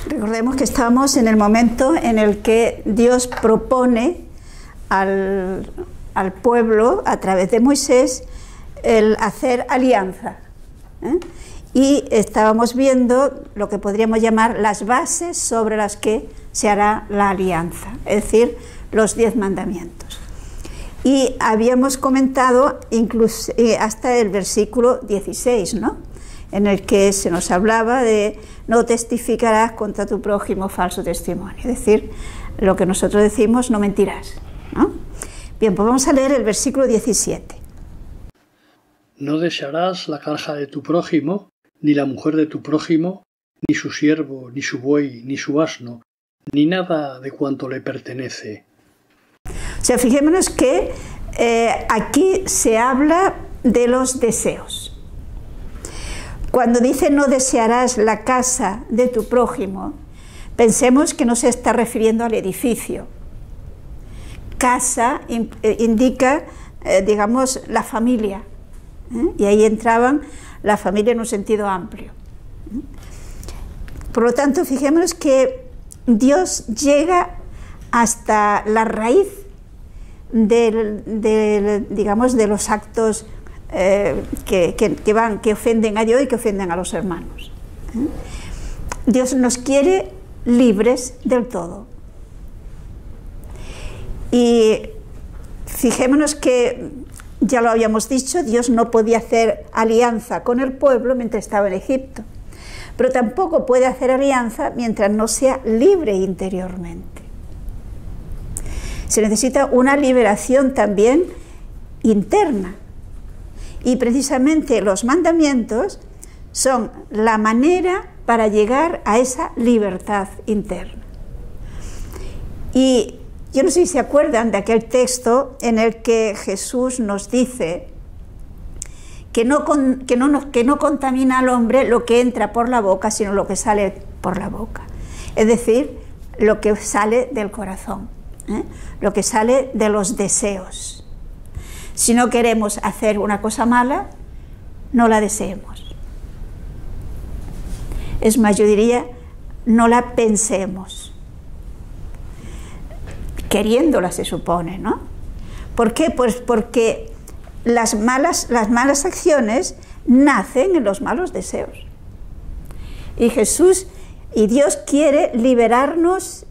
Recordemos que estamos en el momento en el que Dios propone al pueblo, a través de Moisés, el hacer alianza, y estábamos viendo lo que podríamos llamar las bases sobre las que se hará la alianza, es decir, los 10 mandamientos. Y habíamos comentado incluso hasta el versículo 16, ¿no?, en el que se nos hablaba de no testificarás contra tu prójimo falso testimonio, es decir, lo que nosotros decimos, no mentirás, ¿no? Bien, pues vamos a leer el versículo 17. No desearás la casa de tu prójimo, ni la mujer de tu prójimo, ni su siervo, ni su buey, ni su asno, ni nada de cuanto le pertenece. O sea, fijémonos que aquí se habla de los deseos. Cuando dice no desearás la casa de tu prójimo, pensemos que no se está refiriendo al edificio. Casa indica, digamos, la familia, y ahí entraban la familia en un sentido amplio. Por lo tanto, fijémonos que Dios llega hasta la raíz digamos, de los actos que ofenden a Dios y que ofenden a los hermanos. Dios nos quiere libres del todo. Y fijémonos que, ya lo habíamos dicho, Dios no podía hacer alianza con el pueblo mientras estaba en Egipto, pero tampoco puede hacer alianza mientras no sea libre interiormente. Se necesita una liberación también interna. Y precisamente los mandamientos son la manera para llegar a esa libertad interna. Y yo no sé si se acuerdan de aquel texto en el que Jesús nos dice que no contamina al hombre lo que entra por la boca, sino lo que sale por la boca. Es decir, lo que sale del corazón, lo que sale de los deseos. Si no queremos hacer una cosa mala, no la deseemos. Es más, yo diría, no la pensemos. Queriéndola se supone, ¿no? ¿Por qué? Pues porque las malas acciones nacen en los malos deseos. Y Jesús y Dios quiere liberarnos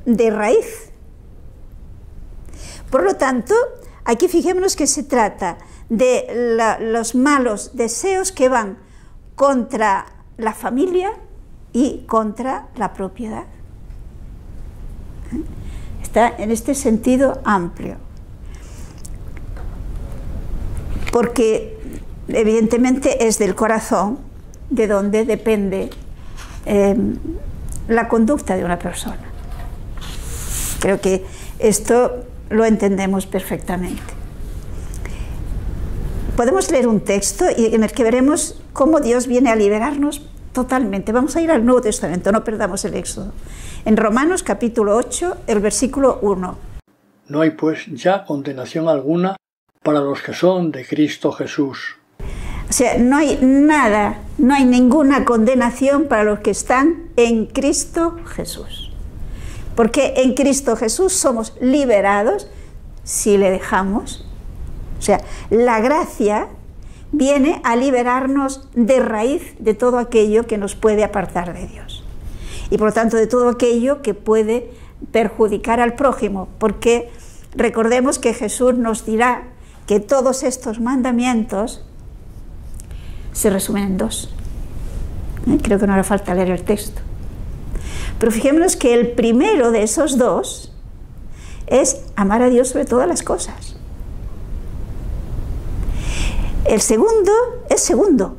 de raíz. Por lo tanto, aquí fijémonos que se trata de los malos deseos que van contra la familia y contra la propiedad. Está en este sentido amplio. Porque evidentemente es del corazón de donde depende la conducta de una persona. Creo que esto lo entendemos perfectamente. Podemos leer un texto en el que veremos cómo Dios viene a liberarnos totalmente. Vamos a ir al Nuevo Testamento, no perdamos el Éxodo. En Romanos capítulo 8, el versículo 1. No hay pues ya condenación alguna para los que son de Cristo Jesús. O sea, no hay nada, no hay ninguna condenación para los que están en Cristo Jesús. Porque en Cristo Jesús somos liberados si le dejamos. O sea, la gracia viene a liberarnos de raíz de todo aquello que nos puede apartar de Dios. Y por lo tanto de todo aquello que puede perjudicar al prójimo. Porque recordemos que Jesús nos dirá que todos estos mandamientos se resumen en 2. Creo que no hará falta leer el texto. Pero fijémonos que el primero de esos 2 es amar a Dios sobre todas las cosas. El segundo es segundo.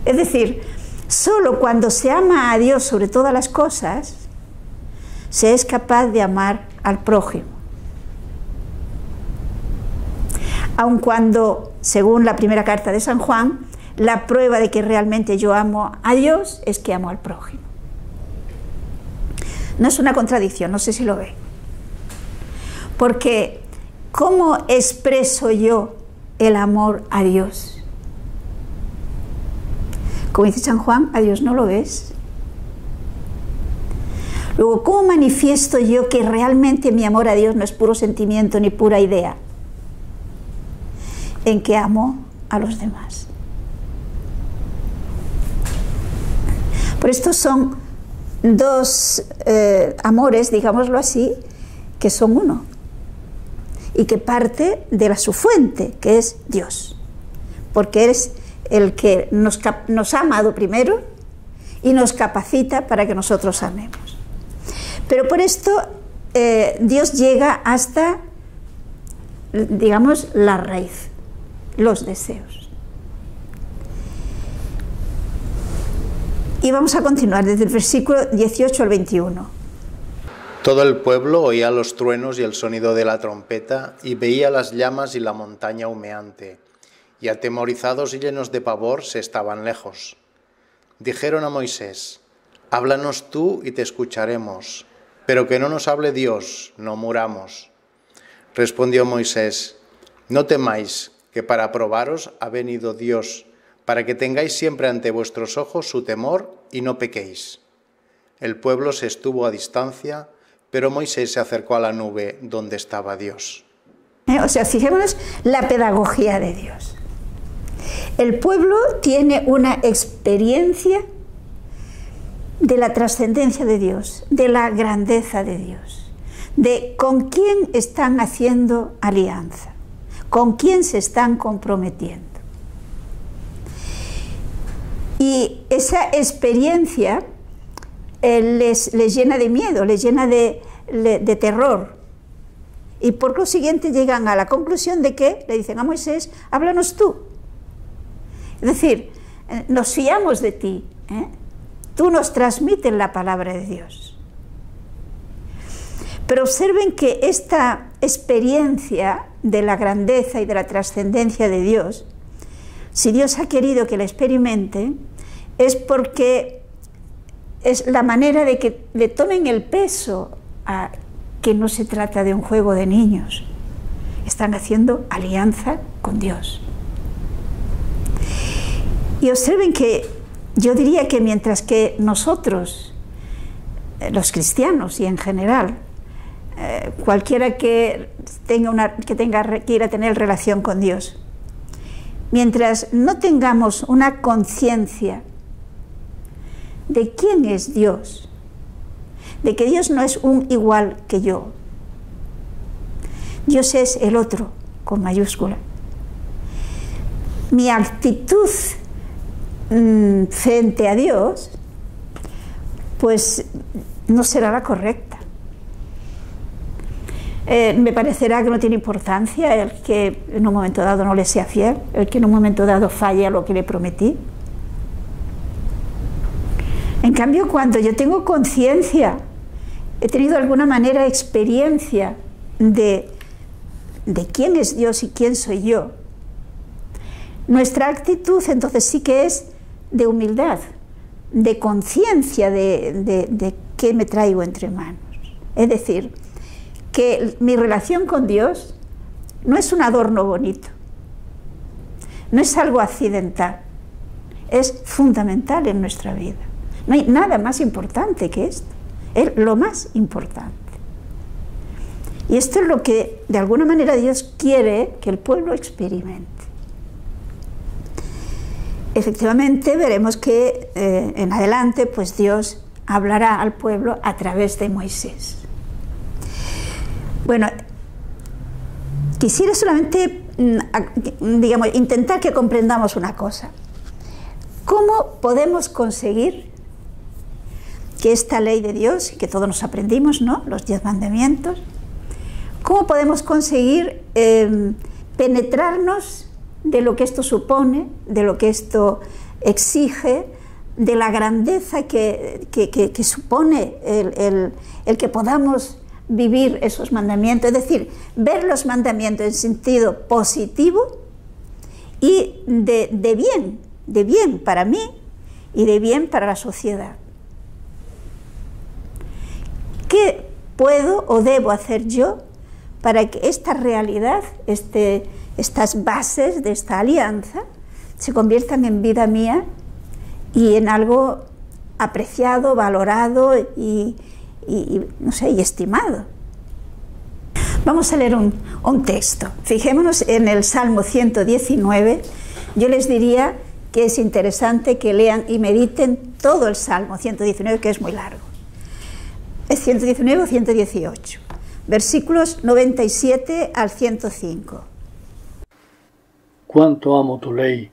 Es decir, solo cuando se ama a Dios sobre todas las cosas, se es capaz de amar al prójimo. Aun cuando, según la primera carta de San Juan, la prueba de que realmente yo amo a Dios es que amo al prójimo. No es una contradicción, no sé si lo ve. Porque, ¿cómo expreso yo el amor a Dios. Como dice San Juan, a Dios no lo ves. Luego, ¿cómo manifiesto yo que realmente mi amor a Dios no es puro sentimiento ni pura idea? En que amo a los demás. Por esto son dos amores, digámoslo así, que son uno y que parte de su fuente, que es Dios, porque es el que nos ha amado primero y nos capacita para que nosotros amemos. Pero por esto Dios llega hasta, digamos, la raíz, los deseos. Y vamos a continuar desde el versículo 18 al 21. Todo el pueblo oía los truenos y el sonido de la trompeta y veía las llamas y la montaña humeante, y atemorizados y llenos de pavor se estaban lejos. Dijeron a Moisés: háblanos tú y te escucharemos, pero que no nos hable Dios, no muramos. Respondió Moisés: no temáis, que para probaros ha venido Dios, para que tengáis siempre ante vuestros ojos su temor y no pequéis. El pueblo se estuvo a distancia, pero Moisés se acercó a la nube donde estaba Dios. O sea, fijémonos la pedagogía de Dios. El pueblo tiene una experiencia de la trascendencia de Dios, de la grandeza de Dios, de con quién están haciendo alianza, con quién se están comprometiendo. Y esa experiencia les llena de miedo, les llena de terror. Y por lo siguiente llegan a la conclusión de que le dicen a Moisés: háblanos tú. Es decir, nos fiamos de ti, tú nos transmites la palabra de Dios. Pero observen que esta experiencia de la grandeza y de la trascendencia de Dios, si Dios ha querido que la experimenten, es porque es la manera de que le tomen el peso a que no se trata de un juego de niños. Están haciendo alianza con Dios. Y observen que yo diría que mientras que nosotros, los cristianos y en general, cualquiera que quiera tener relación con Dios, mientras no tengamos una conciencia de quién es Dios, de que Dios no es un igual que yo, Dios es el otro, con mayúscula. Mi actitud frente a Dios, pues no será la correcta. Me parecerá que no tiene importancia el que en un momento dado no le sea fiel, el que en un momento dado falle a lo que le prometí. En cambio, cuando yo tengo conciencia, he tenido de alguna manera experiencia de quién es Dios y quién soy yo, nuestra actitud entonces sí que es de humildad, de conciencia de qué me traigo entre manos. Es decir, que mi relación con Dios no es un adorno bonito, no es algo accidental, es fundamental en nuestra vida. No hay nada más importante que esto, es lo más importante. Y esto es lo que de alguna manera Dios quiere que el pueblo experimente. Efectivamente veremos que en adelante pues Dios hablará al pueblo a través de Moisés. Bueno, quisiera solamente, digamos, intentar que comprendamos una cosa. ¿Cómo podemos conseguir que esta ley de Dios, que todos nos aprendimos, ¿no?, los 10 mandamientos, cómo podemos conseguir penetrarnos de lo que esto supone, de lo que esto exige, de la grandeza que supone el que podamos vivir esos mandamientos? Es decir, ver los mandamientos en sentido positivo y de bien para mí y de bien para la sociedad. ¿Qué puedo o debo hacer yo para que esta realidad, estas bases de esta alianza, se conviertan en vida mía y en algo apreciado, valorado y no sé, y estimado. Vamos a leer un texto. Fijémonos en el Salmo 119. Yo les diría que es interesante que lean y mediten todo el Salmo 119, que es muy largo. Es 119 o 118. Versículos 97 al 105. Cuánto amo tu ley.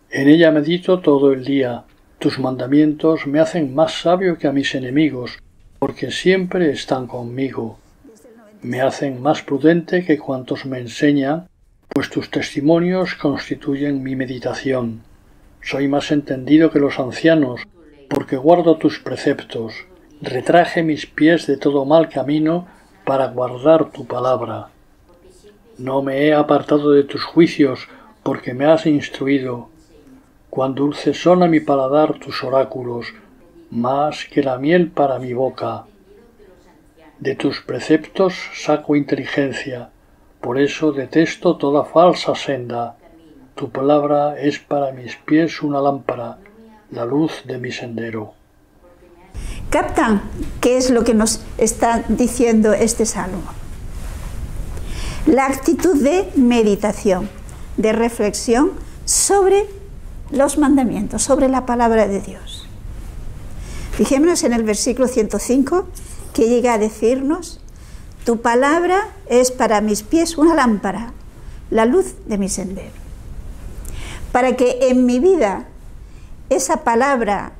En ella medito todo el día. Tus mandamientos me hacen más sabio que a mis enemigos, porque siempre están conmigo. Me hacen más prudente que cuantos me enseñan, pues tus testimonios constituyen mi meditación. Soy más entendido que los ancianos, porque guardo tus preceptos. Retraje mis pies de todo mal camino para guardar tu palabra. No me he apartado de tus juicios, porque me has instruido. Cuán dulces son a mi paladar tus oráculos, más que la miel para mi boca. De tus preceptos saco inteligencia, por eso detesto toda falsa senda. Tu palabra es para mis pies una lámpara, la luz de mi sendero. ¿Captan qué es lo que nos está diciendo este salmo? La actitud de meditación, de reflexión sobre los mandamientos, sobre la palabra de Dios. Fijémonos en el versículo 105, que llega a decirnos: tu palabra es para mis pies una lámpara, la luz de mi sendero. Para que en mi vida esa palabra,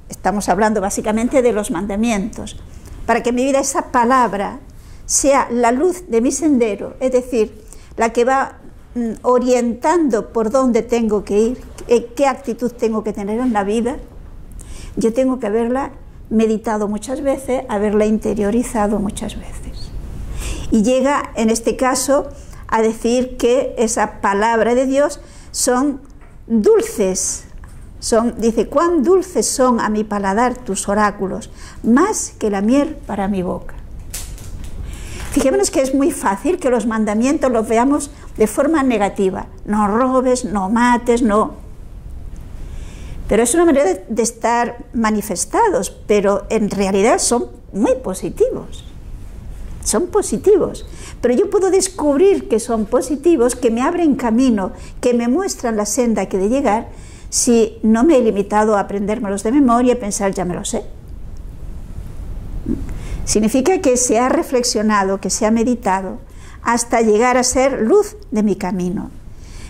estamos hablando básicamente de los mandamientos, para que en mi vida esa palabra sea la luz de mi sendero, es decir, la que va orientando por dónde tengo que ir, qué actitud tengo que tener en la vida, yo tengo que haberla meditado muchas veces, haberla interiorizado muchas veces. Y llega, en este caso, a decir que esa palabra de Dios son dulces. Dice, cuán dulces son a mi paladar tus oráculos, más que la miel para mi boca. Fijémonos que es muy fácil que los mandamientos los veamos de forma negativa. No robes, no mates, no. Pero es una manera de estar manifestados, pero en realidad son muy positivos. Son positivos. Pero yo puedo descubrir que son positivos, que me abren camino, que me muestran la senda que he de llegar, si no me he limitado a aprendérmelos de memoria y pensar ya me lo sé. Significa que se ha reflexionado, que se ha meditado, hasta llegar a ser luz de mi camino.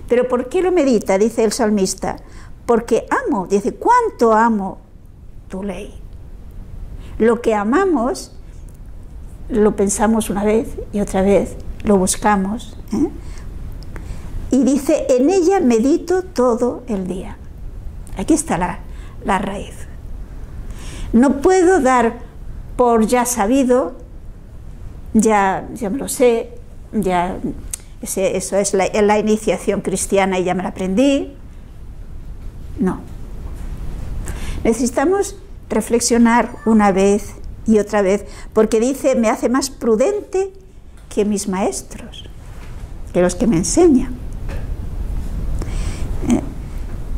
¿Pero por qué lo medita? Dice el salmista. Porque amo, dice, ¿cuánto amo tu ley? Lo que amamos, lo pensamos una vez y otra vez, lo buscamos. Y dice, en ella medito todo el día. Aquí está la raíz. No puedo dar por ya sabido, ya me lo sé, eso es la iniciación cristiana y ya me la aprendí. No. Necesitamos reflexionar una vez y otra vez, porque dice, me hace más prudente que mis maestros, que los que me enseñan.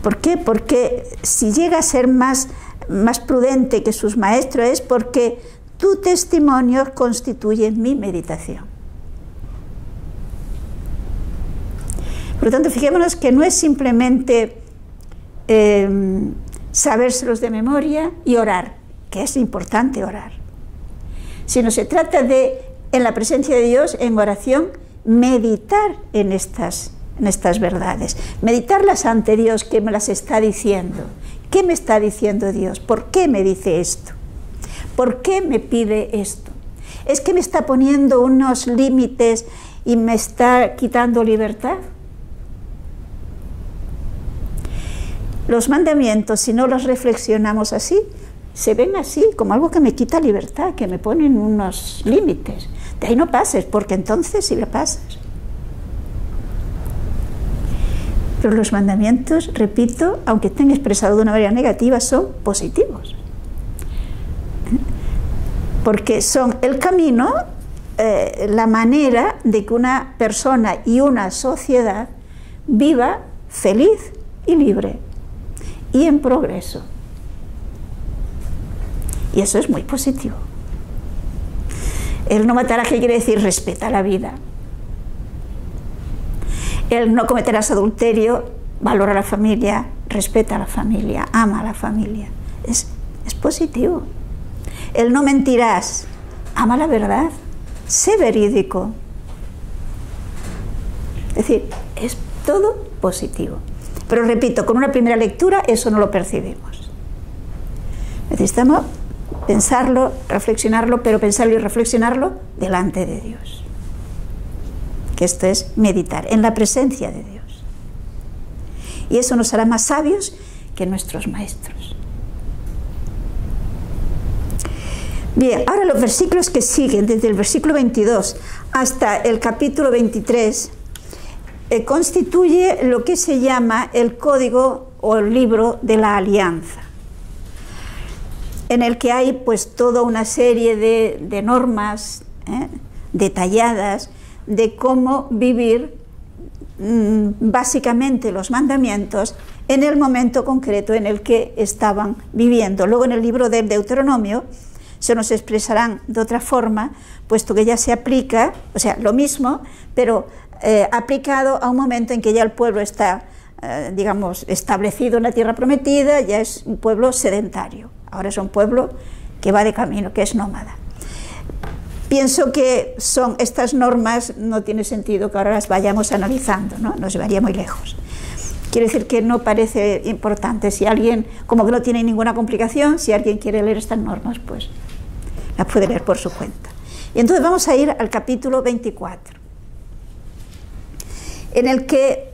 ¿Por qué? Porque si llega a ser más prudente que sus maestros es porque tu testimonio constituye mi meditación. Por lo tanto, fijémonos que no es simplemente sabérselos de memoria y orar, que es importante orar, sino se trata de, en la presencia de Dios, en oración, meditar en estas verdades, meditarlas ante Dios, que me las está diciendo. ¿Qué me está diciendo Dios? ¿Por qué me dice esto? ¿Por qué me pide esto? ¿Es que me está poniendo unos límites y me está quitando libertad? Los mandamientos, si no los reflexionamos así, se ven así, como algo que me quita libertad, que me ponen unos límites. De ahí no pases, porque entonces sí lo pasas. Pero los mandamientos, repito, aunque estén expresados de una manera negativa, son positivos. Porque son el camino la manera de que una persona y una sociedad viva feliz y libre y en progreso. Y eso es muy positivo. El no matar, ¿qué quiere decir? Respeta la vida. El no cometerás adulterio, valora la familia, respeta a la familia, ama a la familia. Es positivo. El no mentirás, ama la verdad, sé verídico. Es decir, es todo positivo. Pero repito, con una primera lectura eso no lo percibimos. Necesitamos pensarlo, reflexionarlo, pero pensarlo y reflexionarlo delante de Dios. Que esto es meditar en la presencia de Dios. Y eso nos hará más sabios que nuestros maestros. Bien, ahora los versículos que siguen, desde el versículo 22 hasta el capítulo 23, constituye lo que se llama el código o el libro de la alianza, en el que hay pues toda una serie de normas detalladas de cómo vivir básicamente los mandamientos en el momento concreto en el que estaban viviendo. Luego en el libro del Deuteronomio se nos expresarán de otra forma, puesto que ya se aplica, o sea, lo mismo, pero aplicado a un momento en que ya el pueblo está, digamos, establecido en la tierra prometida, ya es un pueblo sedentario. Ahora es un pueblo que va de camino, que es nómada. Pienso que son estas normas, no tiene sentido que ahora las vayamos analizando, ¿no? Nos llevaría muy lejos. Quiere decir que no parece importante. Si alguien, como que no tiene ninguna complicación, si alguien quiere leer estas normas, pues las puede leer por su cuenta. Y entonces vamos a ir al capítulo 24, en el que,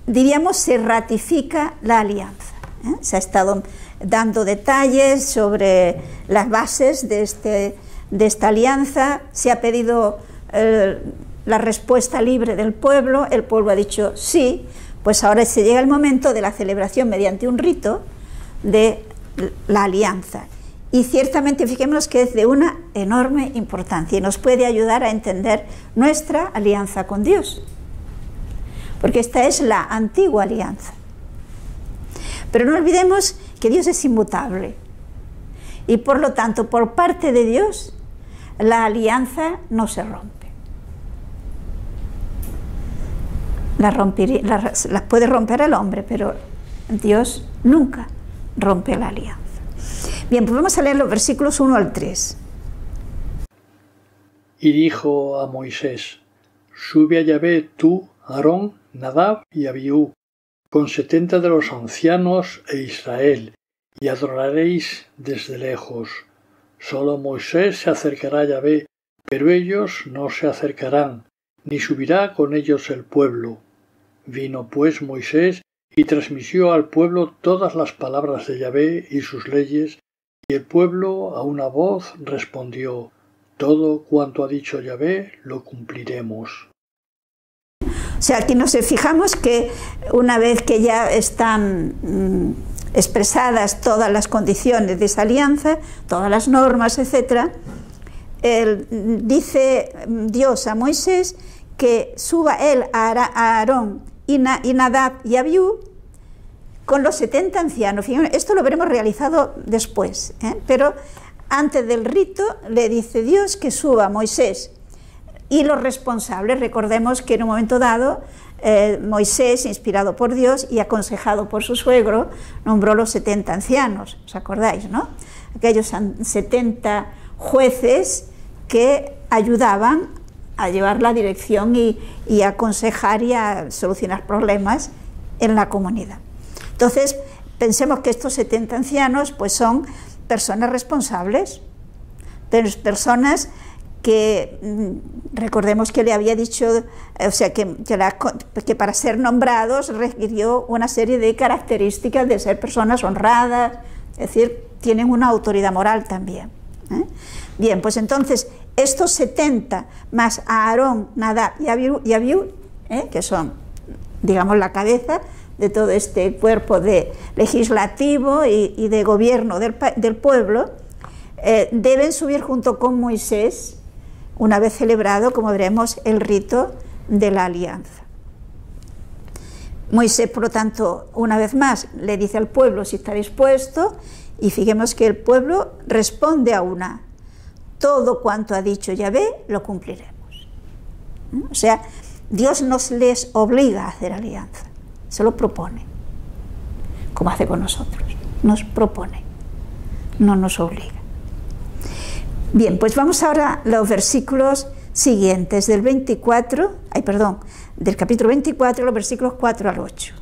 diríamos, se ratifica la alianza. Se ha estado dando detalles sobre las bases de esta alianza, se ha pedido la respuesta libre del pueblo, el pueblo ha dicho sí, pues ahora se llega el momento de la celebración mediante un rito de la alianza. Y ciertamente fijémonos que es de una enorme importancia y nos puede ayudar a entender nuestra alianza con Dios, porque esta es la antigua alianza. Pero no olvidemos que Dios es inmutable y por lo tanto por parte de Dios la alianza no se rompe. La puede romper el hombre, pero Dios nunca rompe la alianza. Bien, pues vamos a leer los versículos 1 al 3. Y dijo a Moisés: sube a Yahvé tú, Aarón, Nadab y Abiú, con 70 de los ancianos e Israel, y adoraréis desde lejos. Solo Moisés se acercará a Yahvé, pero ellos no se acercarán, ni subirá con ellos el pueblo. Vino pues Moisés y transmitió al pueblo todas las palabras de Yahvé y sus leyes, y el pueblo a una voz respondió: todo cuanto ha dicho Yahvé lo cumpliremos. O sea, aquí nos fijamos que una vez que ya están expresadas todas las condiciones de esa alianza, todas las normas, etc., dice Dios a Moisés que suba él a Aarón y Nadab y Abiú con los 70 ancianos. Fíjense, esto lo veremos realizado después, pero antes del rito le dice Dios que suba Moisés y los responsables. Recordemos que en un momento dado Moisés, inspirado por Dios y aconsejado por su suegro, nombró los 70 ancianos, ¿os acordáis, no? Aquellos 70 jueces que ayudaban a llevar la dirección y a aconsejar y a solucionar problemas en la comunidad. Entonces, pensemos que estos 70 ancianos pues son personas responsables, personas que recordemos que le había dicho, o sea, que para ser nombrados requirió una serie de características de ser personas honradas, es decir, tienen una autoridad moral también. Bien, pues entonces estos 70 más Aarón, Nadab y Abiú, que son, digamos, la cabeza de todo este cuerpo de legislativo y de gobierno del pueblo, deben subir junto con Moisés una vez celebrado, como veremos, el rito de la alianza. Moisés, por lo tanto, una vez más le dice al pueblo si está dispuesto, y fijemos que el pueblo responde a una: todo cuanto ha dicho Yahvé lo cumpliremos. O sea, Dios no les obliga a hacer alianza, se lo propone, como hace con nosotros, nos propone, no nos obliga. Bien, pues vamos ahora a los versículos siguientes, del capítulo 24, los versículos 4 al 8.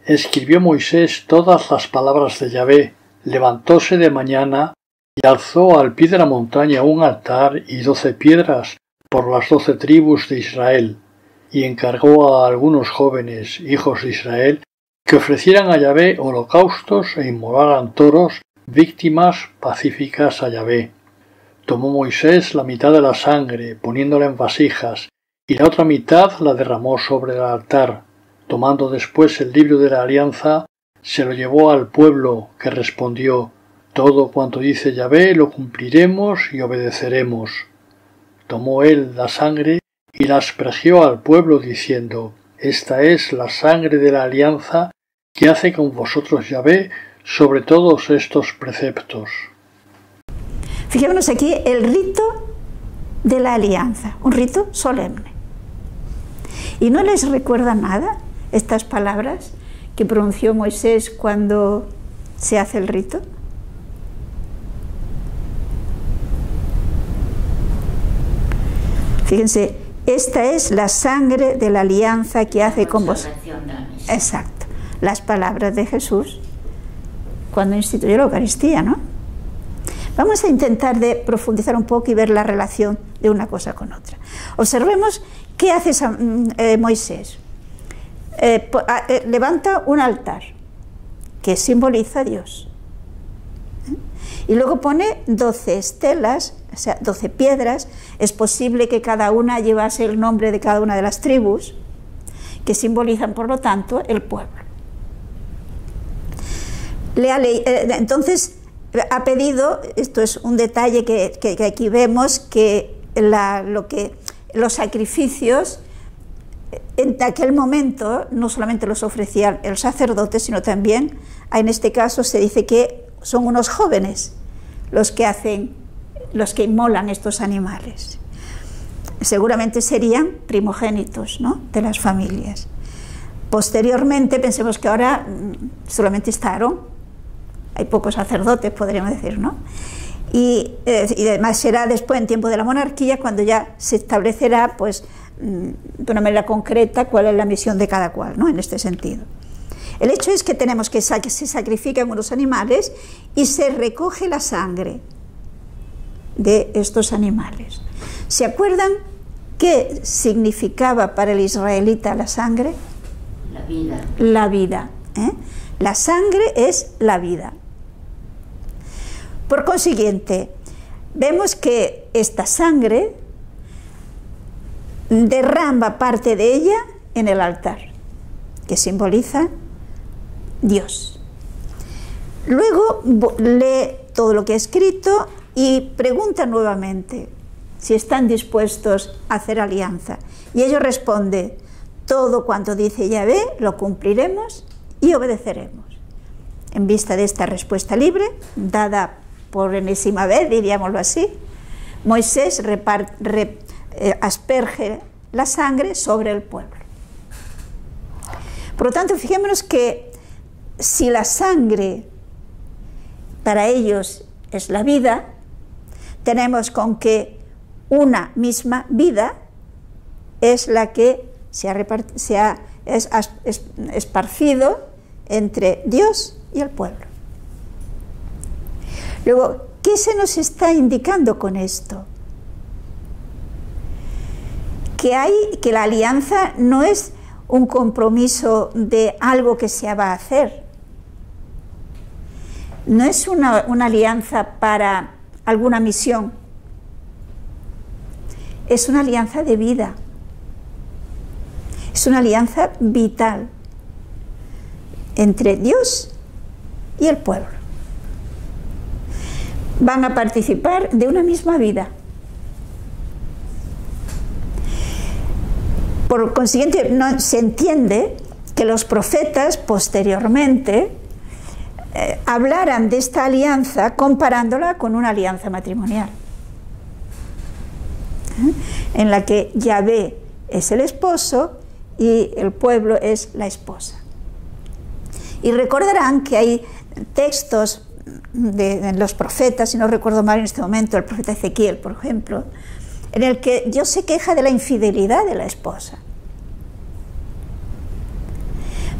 Escribió Moisés todas las palabras de Yahvé, levantóse de mañana y alzó al pie de la montaña un altar y 12 piedras por las 12 tribus de Israel, y encargó a algunos jóvenes hijos de Israel que ofrecieran a Yahvé holocaustos e inmolaran toros, víctimas pacíficas a Yahvé. Tomó Moisés la mitad de la sangre, poniéndola en vasijas, y la otra mitad la derramó sobre el altar. Tomando después el libro de la alianza, se lo llevó al pueblo, que respondió: todo cuanto dice Yahvé lo cumpliremos y obedeceremos. Tomó él la sangre y la aspergió al pueblo, diciendo: esta es la sangre de la alianza que hace con vosotros Yahvé sobre todos estos preceptos. Fijémonos aquí el rito de la alianza, un rito solemne. ¿Y no les recuerda nada estas palabras que pronunció Moisés cuando se hace el rito? Fíjense, esta es la sangre de la alianza que hace con vosotros. Exacto, las palabras de Jesús cuando instituyó la Eucaristía, ¿no? Vamos a intentar de profundizar un poco y ver la relación de una cosa con otra. Observemos qué hace Moisés. Levanta un altar que simboliza a Dios. Y luego pone 12 estelas, o sea, 12 piedras. Es posible que cada una llevase el nombre de cada una de las tribus, que simbolizan, por lo tanto, el pueblo. Entonces, ha pedido, esto es un detalle que aquí vemos, que los sacrificios en aquel momento no solamente los ofrecía el sacerdote, sino también, en este caso se dice que son unos jóvenes los que inmolan estos animales. Seguramente serían primogénitos, ¿no?, de las familias. Posteriormente, pensemos que ahora solamente está Aarón. Hay pocos sacerdotes, podríamos decir, ¿no? Y además será después, en tiempo de la monarquía, cuando ya se establecerá, pues, de una manera concreta cuál es la misión de cada cual, ¿no?, en este sentido. El hecho es que tenemos que se sacrifican unos animales y se recoge la sangre de estos animales. ¿Se acuerdan qué significaba para el israelita la sangre? La vida. La vida, ¿eh? La sangre es la vida. Por consiguiente, vemos que esta sangre derrama parte de ella en el altar, que simboliza Dios. Luego lee todo lo que ha escrito y pregunta nuevamente si están dispuestos a hacer alianza. Y ellos responden: todo cuanto dice Yahvé lo cumpliremos y obedeceremos. En vista de esta respuesta libre, dada por enésima vez, diríamoslo así, Moisés asperge la sangre sobre el pueblo. Por lo tanto, fijémonos que si la sangre para ellos es la vida, tenemos con que una misma vida es la que se ha esparcido entre Dios y el pueblo. Luego, ¿qué se nos está indicando con esto? Que la alianza no es un compromiso de algo que se va a hacer. No es una alianza para alguna misión. Es una alianza de vida. Es una alianza vital entre Dios y el pueblo. Van a participar de una misma vida. Por consiguiente, no, se entiende que los profetas posteriormente hablaran de esta alianza comparándola con una alianza matrimonial, en la que Yahvé es el esposo y el pueblo es la esposa. Y recordarán que hay textos de los profetas, si no recuerdo mal en este momento, el profeta Ezequiel, por ejemplo, en el que Dios se queja de la infidelidad de la esposa.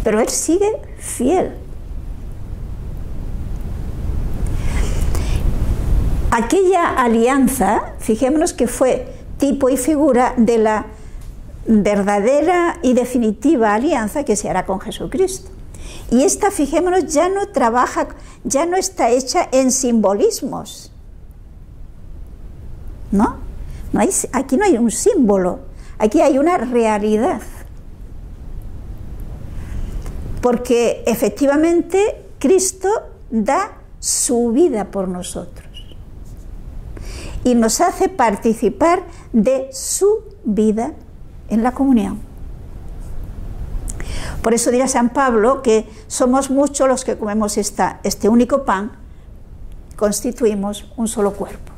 Pero Él sigue fiel. Aquella alianza, fijémonos que fue tipo y figura de la verdadera y definitiva alianza que se hará con Jesucristo. Y esta, fijémonos, ya no trabaja, ya no está hecha en simbolismos, ¿no? Aquí no hay un símbolo, aquí hay una realidad. Porque efectivamente Cristo da su vida por nosotros y nos hace participar de su vida en la comunión. Por eso dirá San Pablo que somos muchos los que comemos este único pan, constituimos un solo cuerpo.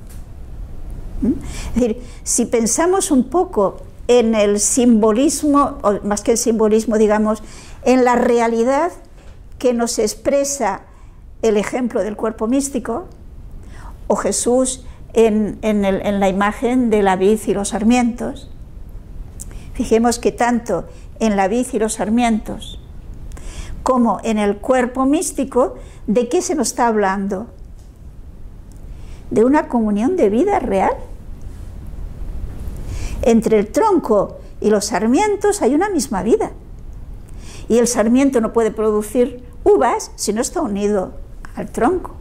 Es decir, si pensamos un poco en el simbolismo, o más que el simbolismo, digamos, en la realidad que nos expresa el ejemplo del cuerpo místico, o Jesús en la imagen de la vid y los sarmientos, fijemos que tanto en la vid y los sarmientos como en el cuerpo místico, ¿de qué se nos está hablando? De una comunión de vida real. Entre el tronco y los sarmientos hay una misma vida. Y el sarmiento no puede producir uvas si no está unido al tronco.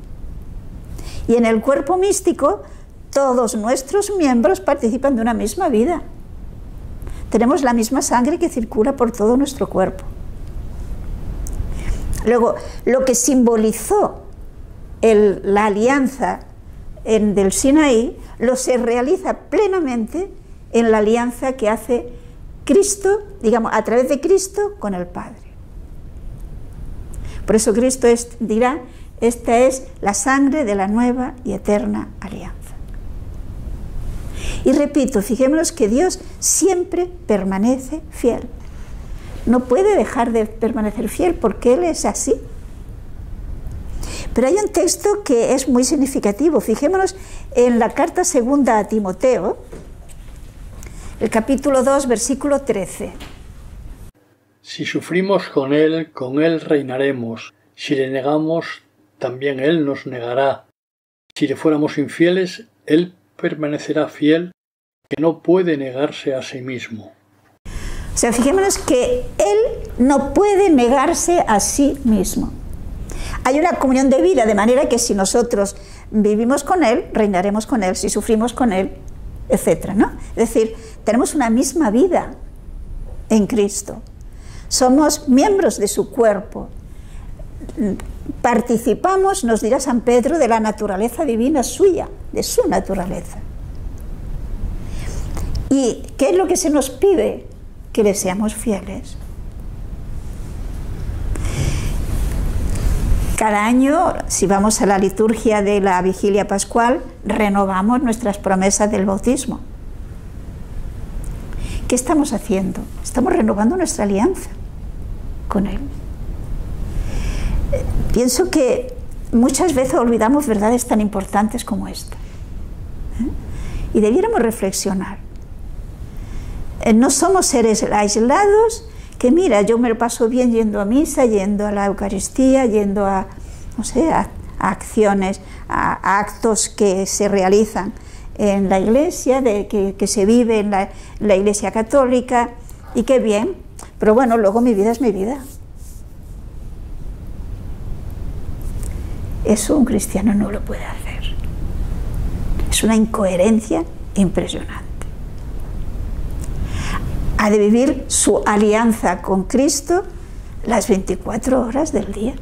Y en el cuerpo místico, todos nuestros miembros participan de una misma vida. Tenemos la misma sangre que circula por todo nuestro cuerpo. Luego, lo que simbolizó la alianza del Sinaí, se realiza plenamente en la alianza que hace Cristo, digamos, a través de Cristo con el Padre. Por eso Cristo dirá, esta es la sangre de la nueva y eterna alianza. Y repito, fijémonos que Dios siempre permanece fiel. No puede dejar de permanecer fiel porque Él es así. Pero hay un texto que es muy significativo. Fijémonos en la carta segunda a Timoteo, el capítulo 2, versículo 13. Si sufrimos con Él reinaremos. Si le negamos, también Él nos negará. Si le fuéramos infieles, Él permanecerá fiel, que no puede negarse a sí mismo. O sea, fijémonos que Él no puede negarse a sí mismo. Hay una comunión de vida, de manera que si nosotros vivimos con Él, reinaremos con Él, si sufrimos con Él, etcétera, ¿no? Es decir, tenemos una misma vida en Cristo. Somos miembros de su cuerpo. Participamos, nos dirá San Pedro, de la naturaleza divina suya, de su naturaleza. ¿Y qué es lo que se nos pide? Que le seamos fieles. Cada año, si vamos a la liturgia de la Vigilia Pascual, renovamos nuestras promesas del bautismo. ¿Qué estamos haciendo? Estamos renovando nuestra alianza con Él. Pienso que muchas veces olvidamos verdades tan importantes como esta. Y debiéramos reflexionar. No somos seres aislados que, mira, yo me lo paso bien yendo a misa, yendo a la Eucaristía, yendo a, no sé, a acciones, a actos que se realizan en la Iglesia, que se vive en la Iglesia Católica, y qué bien, pero bueno, luego mi vida es mi vida. Eso un cristiano no lo puede hacer. Es una incoherencia impresionante. Ha de vivir su alianza con Cristo las 24 horas del día,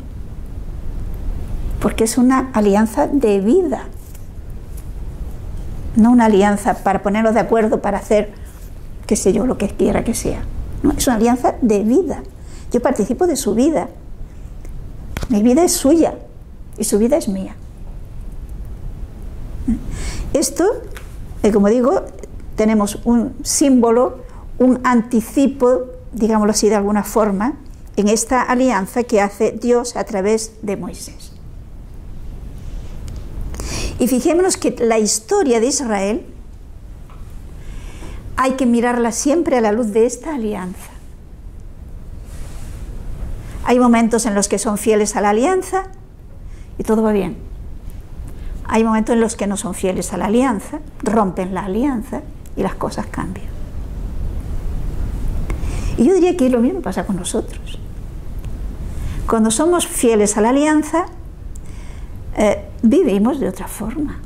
porque es una alianza de vida, no una alianza para ponernos de acuerdo para hacer, qué sé yo, lo que quiera que sea. No, es una alianza de vida. Yo participo de su vida. Mi vida es suya y su vida es mía. Esto, como digo, tenemos un símbolo, un anticipo, digámoslo así de alguna forma, en esta alianza que hace Dios a través de Moisés. Y fijémonos que la historia de Israel hay que mirarla siempre a la luz de esta alianza. Hay momentos en los que son fieles a la alianza y todo va bien. Hay momentos en los que no son fieles a la alianza, rompen la alianza y las cosas cambian. Y yo diría que lo mismo pasa con nosotros. Cuando somos fieles a la alianza, vivimos de otra forma.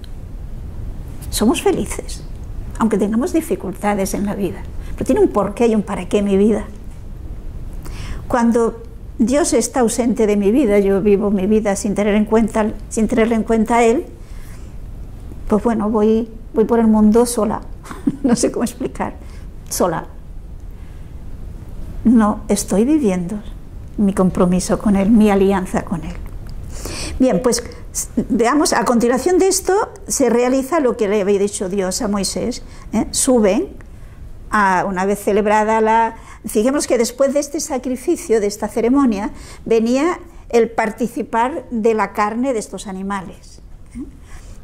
Somos felices, aunque tengamos dificultades en la vida. Pero tiene un porqué y un para qué mi vida. Cuando Dios está ausente de mi vida, yo vivo mi vida sin tenerle en cuenta a Él, pues bueno, voy por el mundo sola. No sé cómo explicar. Sola. No estoy viviendo mi compromiso con Él, mi alianza con Él. Bien, pues veamos, a continuación de esto se realiza lo que le había dicho Dios a Moisés. Suben, una vez celebrada fijemos que después de este sacrificio, de esta ceremonia, venía el participar de la carne de estos animales.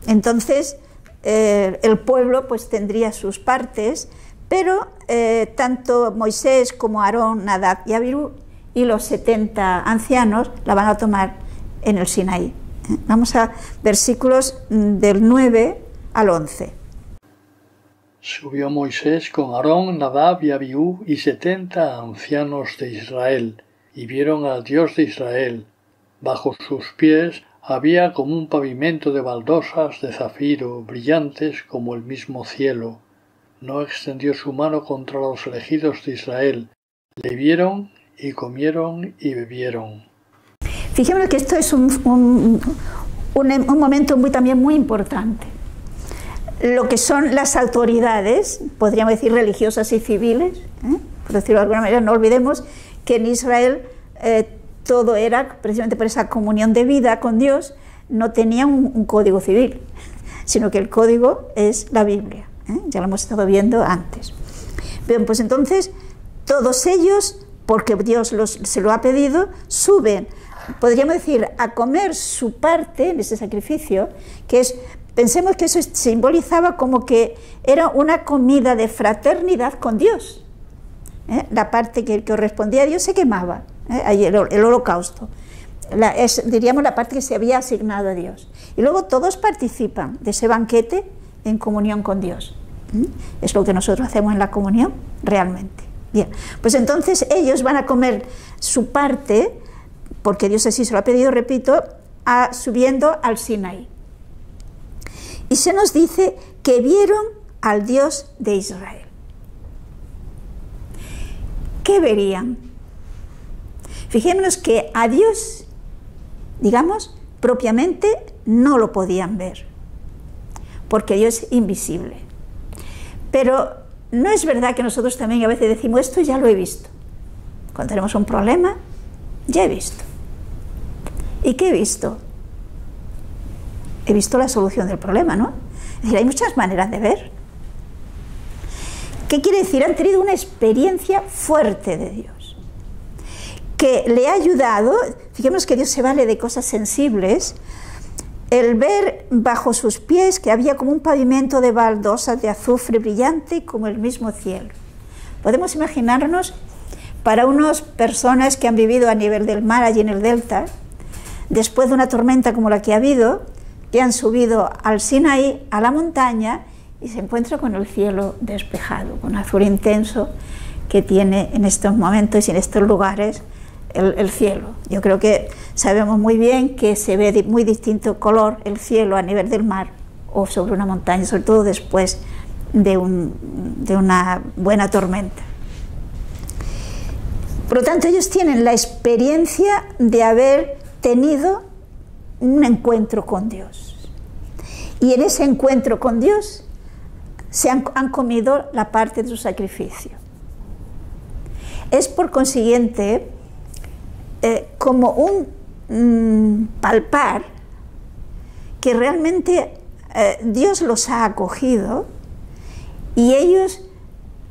Entonces, el pueblo pues tendría sus partes, pero tanto Moisés como Aarón, Nadab y Abiú y los 70 ancianos la van a tomar en el Sinaí. Vamos a versículos del 9 al 11. Subió Moisés con Aarón, Nadab y Abiú y 70 ancianos de Israel, y vieron al Dios de Israel. Bajo sus pies había como un pavimento de baldosas de zafiro, brillantes como el mismo cielo. No extendió su mano contra los elegidos de Israel. Le vieron y comieron y bebieron. Fijémonos que esto es un momento también muy importante. Lo que son las autoridades, podríamos decir religiosas y civiles, por decirlo de alguna manera, no olvidemos que en Israel todo era, precisamente por esa comunión de vida con Dios, no tenía un código civil, sino que el código es la Biblia. Ya lo hemos estado viendo antes. Bien, pues entonces, todos ellos, porque Dios se lo ha pedido, suben, podríamos decir, a comer su parte en ese sacrificio, que es, pensemos que eso simbolizaba como que era una comida de fraternidad con Dios. La parte que correspondía a Dios se quemaba, el holocausto. Diríamos la parte que se había asignado a Dios. Y luego todos participan de ese banquete en comunión con Dios. Es lo que nosotros hacemos en la comunión realmente. Bien, pues entonces ellos van a comer su parte, porque Dios así se lo ha pedido, repito, subiendo al Sinaí. Y se nos dice que vieron al Dios de Israel. ¿Qué verían? Fijémonos que a Dios, digamos, propiamente no lo podían ver, porque Dios es invisible. Pero no es verdad que nosotros también a veces decimos, esto ya lo he visto. Cuando tenemos un problema, ya he visto. ¿Y qué he visto? He visto la solución del problema, ¿no? Es decir, hay muchas maneras de ver. ¿Qué quiere decir? Han tenido una experiencia fuerte de Dios, que le ha ayudado, fijemos que Dios se vale de cosas sensibles, el ver bajo sus pies que había como un pavimento de baldosas de azufre brillante como el mismo cielo. Podemos imaginarnos para unas personas que han vivido a nivel del mar allí en el delta, después de una tormenta como la que ha habido, que han subido al Sinaí, a la montaña, y se encuentra con el cielo despejado, con azul intenso que tiene en estos momentos y en estos lugares el cielo. Yo creo que sabemos muy bien que se ve de muy distinto color el cielo a nivel del mar o sobre una montaña, sobre todo después de una buena tormenta. Por lo tanto, ellos tienen la experiencia de haber tenido un encuentro con Dios. Y en ese encuentro con Dios han comido la parte de su sacrificio. Es por consiguiente como un palpar que realmente Dios los ha acogido y ellos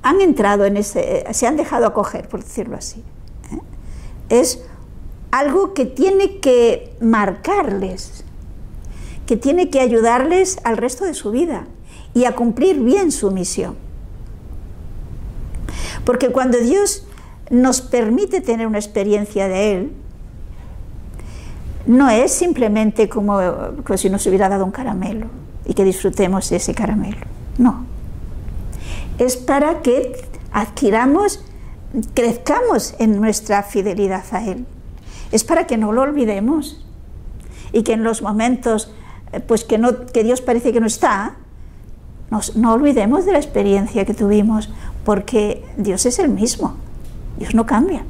han entrado en se han dejado acoger, por decirlo así. Es algo que tiene que marcarles, que tiene que ayudarles al resto de su vida y a cumplir bien su misión. Porque cuando Dios nos permite tener una experiencia de Él, no es simplemente como si nos hubiera dado un caramelo y que disfrutemos ese caramelo. No. Es para que crezcamos en nuestra fidelidad a Él. Es para que no lo olvidemos y que en los momentos pues que Dios parece que no está, no olvidemos de la experiencia que tuvimos, porque Dios es el mismo, Dios no cambia.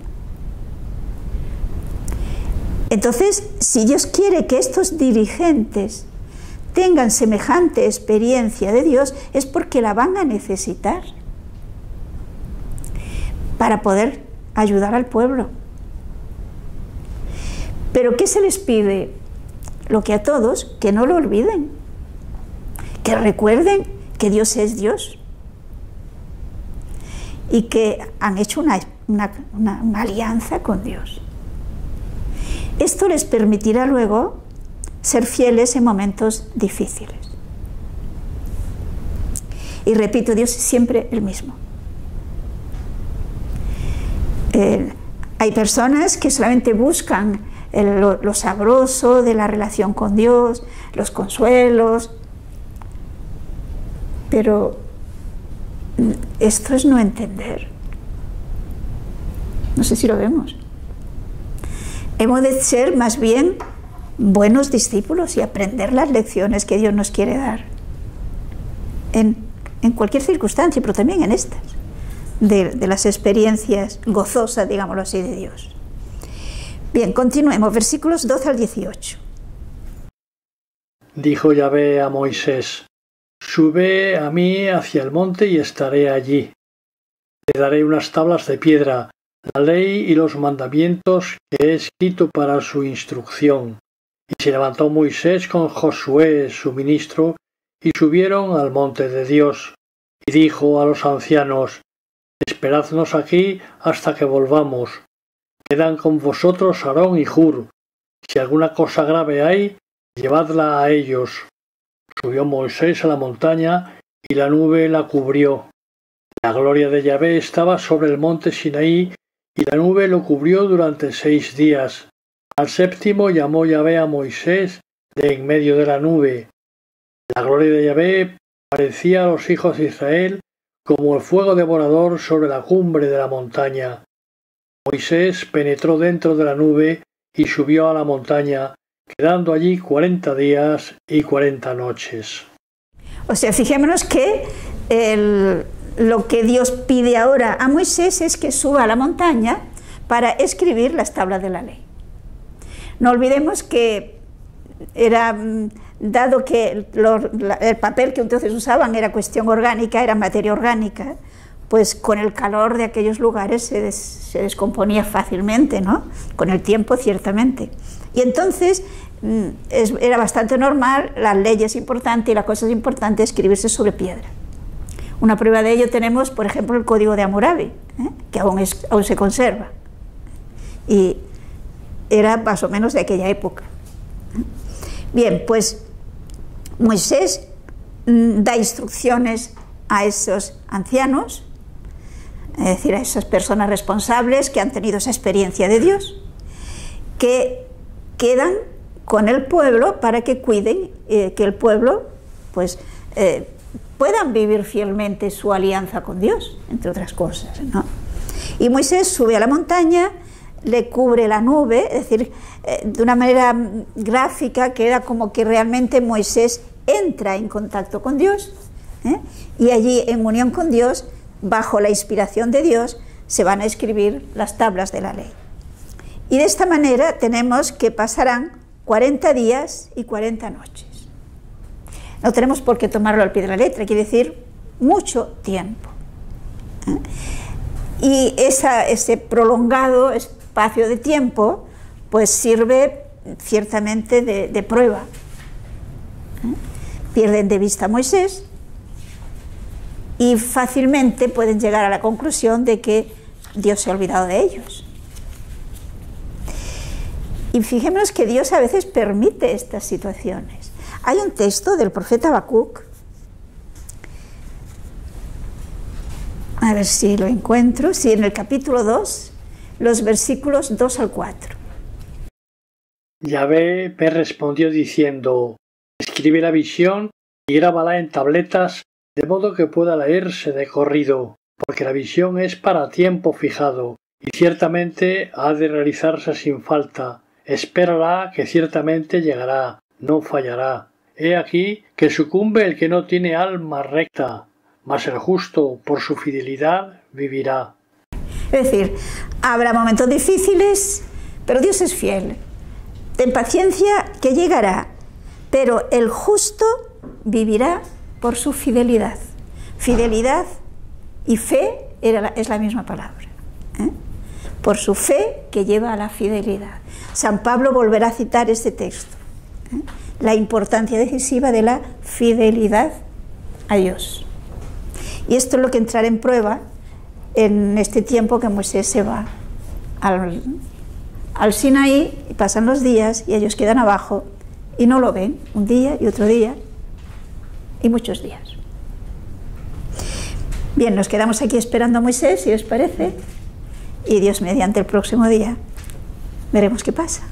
Entonces, si Dios quiere que estos dirigentes tengan semejante experiencia de Dios, es porque la van a necesitar para poder ayudar al pueblo. ¿Pero qué se les pide? Lo que a todos, que no lo olviden, que recuerden que Dios es Dios y que han hecho una alianza con Dios. Esto les permitirá luego ser fieles en momentos difíciles. Y repito, Dios es siempre el mismo. Hay personas que solamente buscan lo sabroso de la relación con Dios, los consuelos, pero esto es no entender. No sé si lo vemos. Hemos de ser más bien buenos discípulos y aprender las lecciones que Dios nos quiere dar en cualquier circunstancia, pero también en estas, de las experiencias gozosas, digámoslo así, de Dios. Bien, continuemos, versículos 12 al 18. Dijo Yahvé a Moisés: Sube a mí hacia el monte y estaré allí. Te daré unas tablas de piedra, la ley y los mandamientos que he escrito para su instrucción. Y se levantó Moisés con Josué, su ministro, y subieron al monte de Dios. Y dijo a los ancianos: Esperadnos aquí hasta que volvamos. Quedan con vosotros Aarón y Hur. Si alguna cosa grave hay, llevadla a ellos. Subió Moisés a la montaña y la nube la cubrió. La gloria de Yahvé estaba sobre el monte Sinaí y la nube lo cubrió durante 6 días. Al séptimo llamó Yahvé a Moisés de en medio de la nube. La gloria de Yahvé parecía a los hijos de Israel como el fuego devorador sobre la cumbre de la montaña. Moisés penetró dentro de la nube y subió a la montaña, quedando allí 40 días y 40 noches. O sea, fijémonos que lo que Dios pide ahora a Moisés es que suba a la montaña para escribir las tablas de la ley. No olvidemos que era, dado que el papel que entonces usaban era cuestión orgánica, era materia orgánica, pues con el calor de aquellos lugares se descomponía fácilmente, ¿no? Con el tiempo, ciertamente. Y entonces era bastante normal, las leyes importantes y las cosas importantes escribirse sobre piedra. Una prueba de ello tenemos, por ejemplo, el Código de Hammurabi, que aún se conserva. Y era más o menos de aquella época. Bien, pues Moisés da instrucciones a esos ancianos, es decir, a esas personas responsables que han tenido esa experiencia de Dios, que quedan con el pueblo para que cuiden que el pueblo pues puedan vivir fielmente su alianza con Dios, entre otras cosas, ¿no? Y Moisés sube a la montaña, le cubre la nube, es decir, de una manera gráfica queda como que realmente Moisés entra en contacto con Dios, y allí en unión con Dios, bajo la inspiración de Dios, se van a escribir las tablas de la ley. Y de esta manera tenemos que pasarán 40 días y 40 noches. No tenemos por qué tomarlo al pie de la letra, quiere decir mucho tiempo. Y ese prolongado espacio de tiempo pues sirve ciertamente de prueba. Pierden de vista a Moisés y fácilmente pueden llegar a la conclusión de que Dios se ha olvidado de ellos. Y fijémonos que Dios a veces permite estas situaciones. Hay un texto del profeta Habacuc, a ver si lo encuentro, sí, en el capítulo 2, los versículos 2 al 4. Yahvé me respondió diciendo: escribe la visión y grábala en tabletas, de modo que pueda leerse de corrido, porque la visión es para tiempo fijado, y ciertamente ha de realizarse sin falta. Espérala, que ciertamente llegará, no fallará. He aquí que sucumbe el que no tiene alma recta, mas el justo por su fidelidad vivirá. Es decir, habrá momentos difíciles, pero Dios es fiel. Ten paciencia, que llegará, pero el justo vivirá por su fidelidad. Fidelidad y fe es la misma palabra, ¿eh? Por su fe que lleva a la fidelidad. San Pablo volverá a citar este texto, ¿eh? La importancia decisiva de la fidelidad a Dios. Y esto es lo que entrará en prueba en este tiempo que Moisés se va al Sinaí, y pasan los días y ellos quedan abajo y no lo ven, un día y otro día y muchos días. Bien, nos quedamos aquí esperando a Moisés, si os parece, y Dios mediante el próximo día veremos qué pasa.